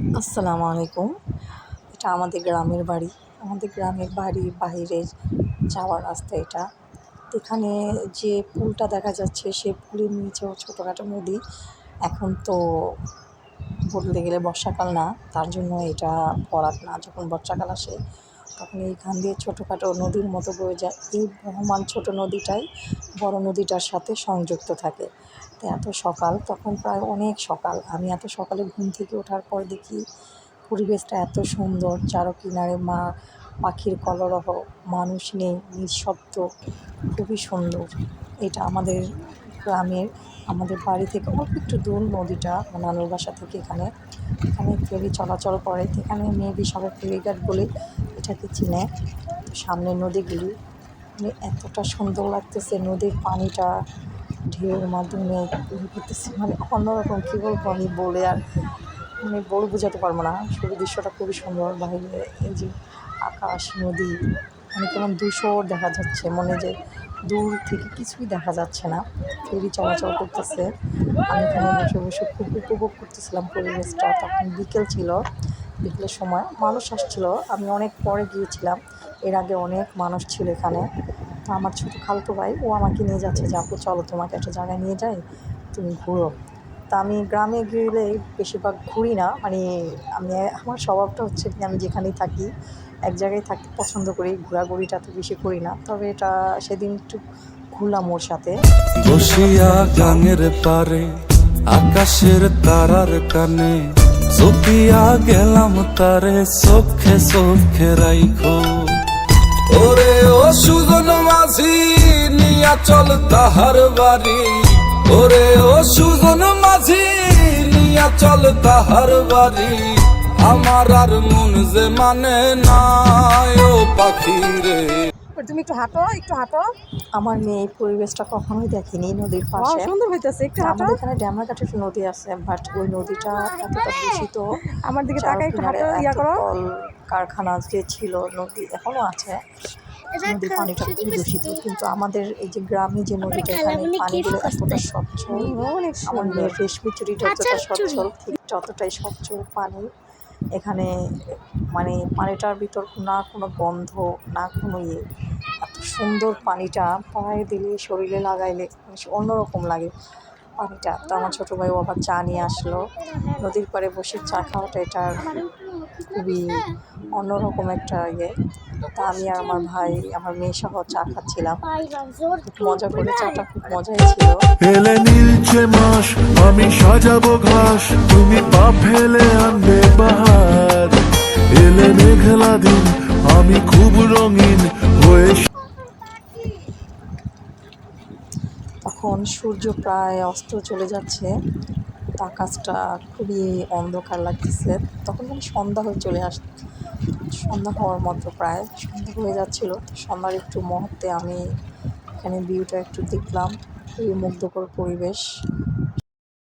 আসসালামু আলাইকুম। এটা আমাদের গ্রামের বাড়ি। আমাদের গ্রামের বাড়ির বাইরের যাওয়ার রাস্তা এটা। এখানে যে পুলটা দেখা যাচ্ছে সে পুলের নিচেও ছোটোখাটো নদী। এখন তো বলতে গেলে বর্ষাকাল না, তার জন্য এটা ভরাট না। যখন বর্ষাকাল আসে তখন এইখান দিয়ে ছোটোখাটো নদীর মতো বয়ে যায়। এই বহমান ছোটো নদীটাই বড় নদীটার সাথে সংযুক্ত থাকে। তো এত সকাল, তখন প্রায় অনেক সকাল, আমি এত সকালে ঘুম থেকে ওঠার পর দেখি পরিবেশটা এত সুন্দর, চারো কিনারে পাখির কলরব, মানুষ নেই, নিঃশব্দ, খুবই সুন্দর। এটা আমাদের গ্রামের, আমাদের বাড়ি থেকে অল্প একটু দূর নদীটা, নানুর বাসা থেকে এখানে ফেরি চলাচল করে। এখানে মেবি সবাই ফেরিঘাট বলে এটাকে চিনে। সামনের নদীগুলি মানে এতটা সুন্দর লাগতেছে, নদীর পানিটা ঢেউয়ের মাধ্যমে করতেছে, মানে অন্যরকম। কী বলবো আমি বলে, আর মানে বলে বোঝাতে পারবো না। শুধু দৃশ্যটা খুবই সুন্দর। বাইরে এই যে আকাশ, নদী, মানে কেমন ধূসর দেখা যাচ্ছে, মনে যে দূর থেকে কিছুই দেখা যাচ্ছে না। ফেরি চলাচল করতেছে, আমি এখানে বসে বসে খুব উপভোগ করতেছিলাম পরিবেশটা। তখন বিকেল ছিল, বিকেলের সময় মানুষ আসছিল। আমি অনেক পরে গিয়েছিলাম, এর আগে অনেক মানুষ ছিল এখানে। তো আমার ছোটো খালতো ভাই, ও আমাকে নিয়ে যাচ্ছে যে আপু চলো তোমাকে একটা জায়গায় নিয়ে যাই, তুমি ঘুরো। তা আমি গ্রামে গেলে বেশিরভাগ ঘুরি না, মানে আমার স্বভাবটা হচ্ছে কি, আমি যেখানেই থাকি এক জায়গায় থাকতে পছন্দ করি, ঘোরাঘুরিটা তো বেশি করি না। তবে এটা সেদিন একটু ঘুরলাম ওর সাথে। বসিয়া গাঙের পারে আকাশের তারার কানে চপিয়া গেলাম তারে চোখে চোখে রাইখো। ওরে ও সুজন মাঝি নিয়া চল তাহার বাড়ি, ওরে ও সুজন মাঝি নিয়া চল তাহার বাড়ি। আমার আর মন যে মানে না ও পাখি রে। তুমি একটু হাঁটো, একটু হাঁটো। আমার মেয়ে এই পরিবেশটা কখনোই দেখেনি, নদীর পাশে সুন্দর হইতেছে, একটু হাঁটো। আমাদের এখানে ড্যামরাঘাটের নদী আছে, বাট ওই নদীটা এতটা দূষিত। আমার দিকে চার তাকাই, একটু কিনারে হাঁটো, ইয়া এত করো। কল কারখানা যে ছিল, নদী এখনো আছে, নদীর পানিটা খুবই দূষিত। কিন্তু আমাদের এই যে গ্রামে যে নদীটা, এখানে পানিগুলো এতটা স্বচ্ছল। অনেক আমার সুন্দর। মেয়ের রেশমি চুড়িটা যতটা সচ্ছল, ঠিক ততটাই স্বচ্ছল পানি এখানে। মানে পানিটার ভিতর না কোনো গন্ধ, না কোনো এত সুন্দর পানিটা, পায়ে দিলে শরীরে লাগাইলে অন্যরকম লাগে পানিটা। তো আমার ছোটো ভাইও আবার চা নিয়ে আসলো। নদীর পাড়ে বসে চা খাওয়াটা এটার খুবই অন্যরকম একটা তা আমি আর আমার ভাই, আমার মেয়ে সহ চা খাচ্ছিলাম, খুব মজা করে। চাটা খুব মজাই ছিল। এলে নীলছে মাস, আমি সাজাবো ঘাস, তুমি পা ফেলে আনবে বাহার। এলে মেঘলা দিন, আমি খুব রঙিন হয়ে। তখন সূর্য প্রায় অস্ত চলে যাচ্ছে, আকাশটা খুবই অন্ধকার লাগতেছে। তখন মানে সন্ধ্যা হয়ে সন্ধ্যা হওয়ার মতো, প্রায় সন্ধ্যা হয়ে যাচ্ছিল। সন্ধ্যার একটু মুহূর্তে আমি এখানে ভিউটা একটু দেখলাম, খুবই মুগ্ধকর পরিবেশ।